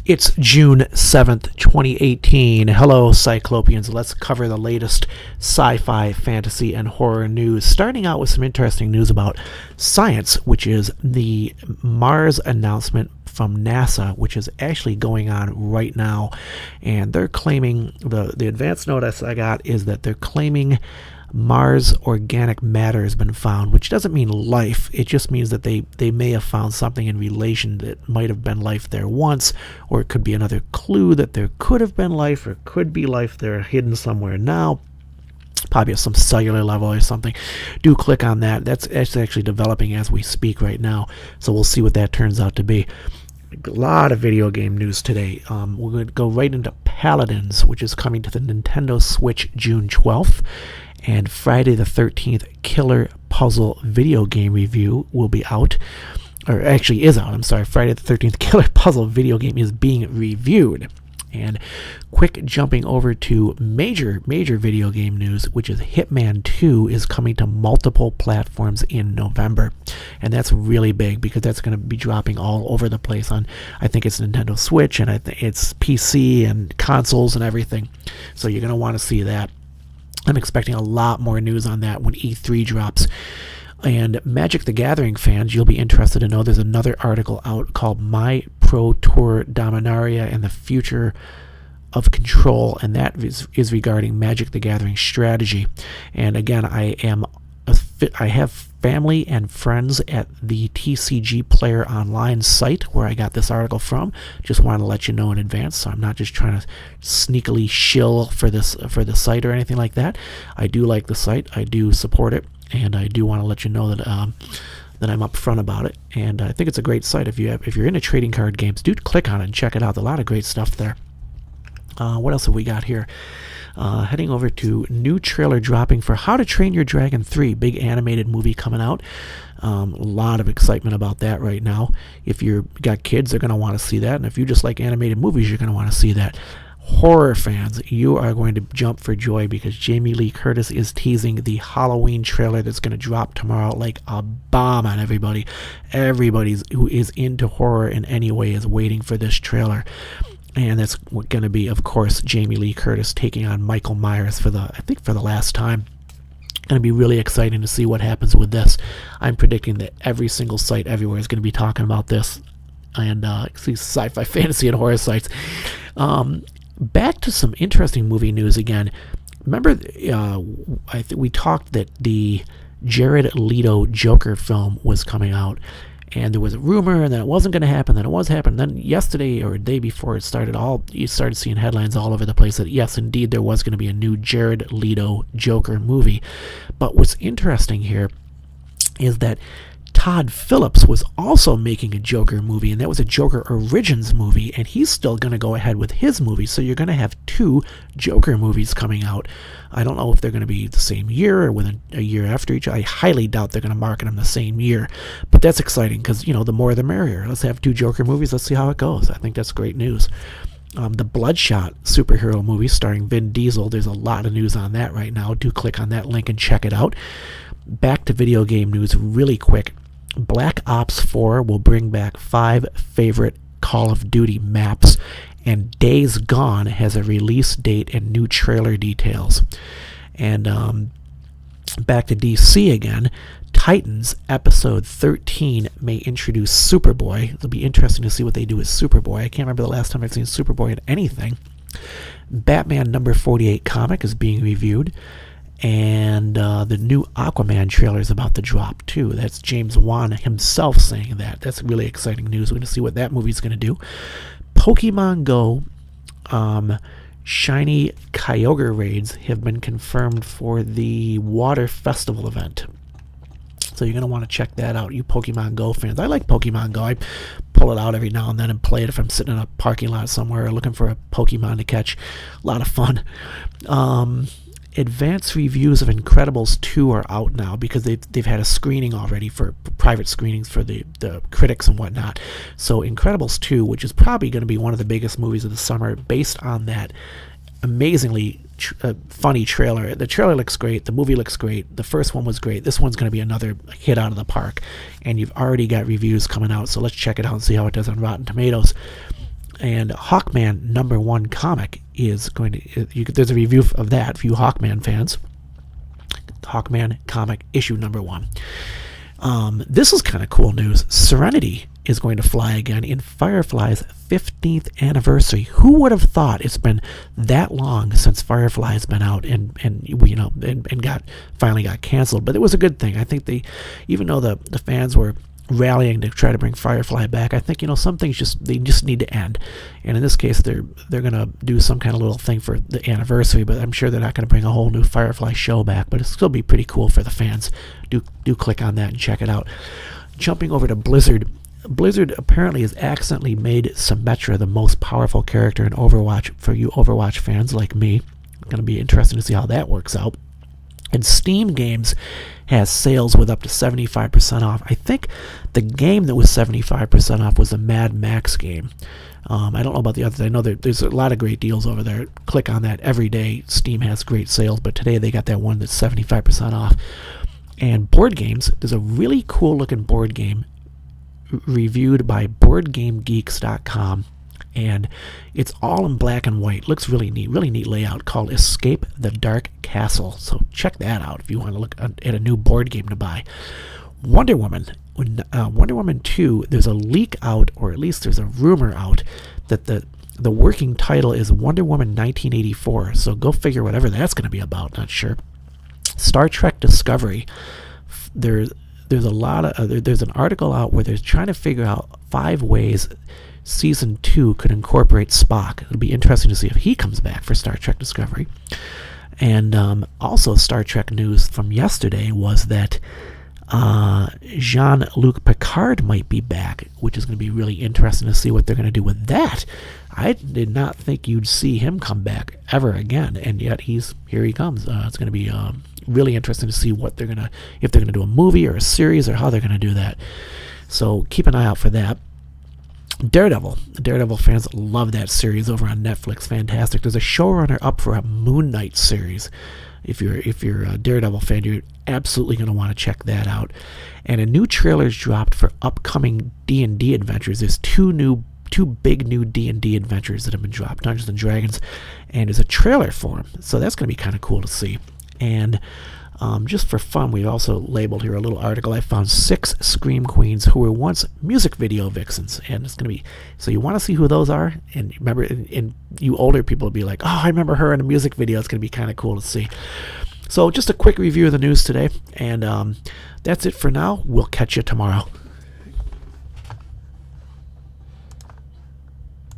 It's June 7th, 2018. Hello, Sci-Clopians. Let's cover the latest sci-fi, fantasy, and horror news. Starting out with some interesting news about science, which is the Mars announcement from NASA, which is actually going on right now. And they're claiming, the advance notice I got is that they're claiming Mars organic matter has been found, which doesn't mean life. It just means that they may have found something in relation that might have been life there once, or it could be another clue that there could have been life or could be life there hidden somewhere now, probably at some cellular level or something. Do click on that. That's actually developing as we speak right now, so we'll see what that turns out to be. A lot of video game news today. We're going to go right into Paladins, which is coming to the Nintendo Switch June 12th. And Friday the 13th Killer Puzzle video game review will be out. Or actually is out, I'm sorry. Friday the 13th Killer Puzzle video game is being reviewed. And quick jumping over to major video game news, which is Hitman 2 is coming to multiple platforms in November. And that's really big because that's going to be dropping all over the place on, I think it's Nintendo Switch, and I think it's PC and consoles and everything. So you're going to want to see that. I'm expecting a lot more news on that when E3 drops. And Magic the Gathering fans, you'll be interested to know there's another article out called My Pro Tour Dominaria and the Future of Control, and that is regarding Magic the Gathering strategy. And again, I have family and friends at the TCG Player Online site where I got this article from. Just wanted to let you know in advance, so I'm not just trying to sneakily shill for the site or anything like that. I do like the site, I do support it, and I do want to let you know that I'm upfront about it. And I think it's a great site. If you're into trading card games, do click on it and check it out. There's a lot of great stuff there. What else have we got here? Heading over to new trailer dropping for How to Train Your Dragon 3, big animated movie coming out. A lot of excitement about that right now. If you've got kids, they're going to want to see that. And if you just like animated movies, you're going to want to see that. Horror fans, you are going to jump for joy because Jamie Lee Curtis is teasing the Halloween trailer that's going to drop tomorrow like a bomb on everybody. Everybody who is into horror in any way is waiting for this trailer. And that's going to be, of course, Jamie Lee Curtis taking on Michael Myers for the last time. Going to be really exciting to see what happens with this. I'm predicting that every single site everywhere is going to be talking about this, and sci-fi, fantasy, and horror sites. Back to some interesting movie news again. Remember, we talked that the Jared Leto Joker film was coming out. And there was a rumor, and then it wasn't going to happen, then it was happening. Then yesterday or the day before it started, you started seeing headlines all over the place that yes, indeed, there was going to be a new Jared Leto Joker movie. But what's interesting here is that Todd Phillips was also making a Joker movie, and that was a Joker Origins movie, and he's still going to go ahead with his movie. So you're going to have two Joker movies coming out. I don't know if they're going to be the same year or within a year after each other. I highly doubt they're going to market them the same year. But that's exciting because, the more the merrier. Let's have two Joker movies. Let's see how it goes. I think that's great news. The Bloodshot superhero movie starring Vin Diesel, there's a lot of news on that right now. Do click on that link and check it out. Back to video game news really quick. Black Ops 4 will bring back 5 favorite Call of Duty maps, and Days Gone has a release date and new trailer details. And back to DC again, Titans Episode 13 may introduce Superboy. It'll be interesting to see what they do with Superboy. I can't remember the last time I've seen Superboy in anything. Batman number 48 comic is being reviewed. And the new Aquaman trailer is about to drop, too. That's James Wan himself saying that. That's really exciting news. We're going to see what that movie's going to do. Pokemon Go Shiny Kyogre raids have been confirmed for the Water Festival event. So you're going to want to check that out, you Pokemon Go fans. I like Pokemon Go. I pull it out every now and then and play it if I'm sitting in a parking lot somewhere looking for a Pokemon to catch. A lot of fun. Advanced reviews of Incredibles 2 are out now because they've had a screening already for private screenings for the critics and whatnot. So Incredibles 2, which is probably going to be one of the biggest movies of the summer based on that amazingly funny trailer. The trailer looks great. The movie looks great. The first one was great. This one's going to be another hit out of the park. And you've already got reviews coming out, so let's check it out and see how it does on Rotten Tomatoes. And Hawkman #1 comic is going to, there's a review of that for you Hawkman fans. Hawkman comic issue #1. This is kind of cool news. Serenity is going to fly again in Firefly's 15th anniversary. Who would have thought it's been that long since Firefly has been out and finally got canceled? But it was a good thing. I think even though the fans were rallying to try to bring Firefly back, I think some things just need to end. And in this case, they're gonna do some kind of little thing for the anniversary. But I'm sure they're not gonna bring a whole new Firefly show back. But it'll still be pretty cool for the fans. Do click on that and check it out. Jumping over to Blizzard. Blizzard apparently has accidentally made Symmetra the most powerful character in Overwatch for you Overwatch fans like me. It's going to be interesting to see how that works out. And Steam Games has sales with up to 75% off. I think the game that was 75% off was a Mad Max game. I don't know about the others. I know there's a lot of great deals over there. Click on that every day. Steam has great sales, but today they got that one that's 75% off. And board games, there's a really cool looking board game reviewed by BoardGameGeeks.com, and it's all in black and white. Looks really neat layout, called Escape the Dark Castle. So check that out if you want to look at a new board game to buy. Wonder Woman 2, there's a leak out, or at least there's a rumor out, that the working title is Wonder Woman 1984. So go figure whatever that's going to be about. Not sure. Star Trek Discovery. There's an article out where they're trying to figure out 5 ways season 2 could incorporate Spock. It'll be interesting to see if he comes back for Star Trek Discovery. And also Star Trek news from yesterday was that Jean-Luc Picard might be back, which is going to be really interesting to see what they're going to do with that. I did not think you'd see him come back ever again, and yet here he comes. It's going to be really interesting to see if they're going to do a movie or a series or how they're going to do that. So keep an eye out for that. Daredevil fans love that series over on Netflix. Fantastic. There's a showrunner up for a Moon Knight series. If you're a Daredevil fan, you're absolutely going to want to check that out. And a new trailer's dropped for upcoming D&D adventures. There's two big new D&D adventures that have been dropped, Dungeons and Dragons, and there's a trailer for them. So that's going to be kind of cool to see. And just for fun, we also labeled here a little article. I found 6 Scream Queens who were once music video vixens, and it's going to be, so you want to see who those are, and remember, and you older people will be like, oh, I remember her in a music video. It's going to be kind of cool to see. So just a quick review of the news today, and that's it for now. We'll catch you tomorrow.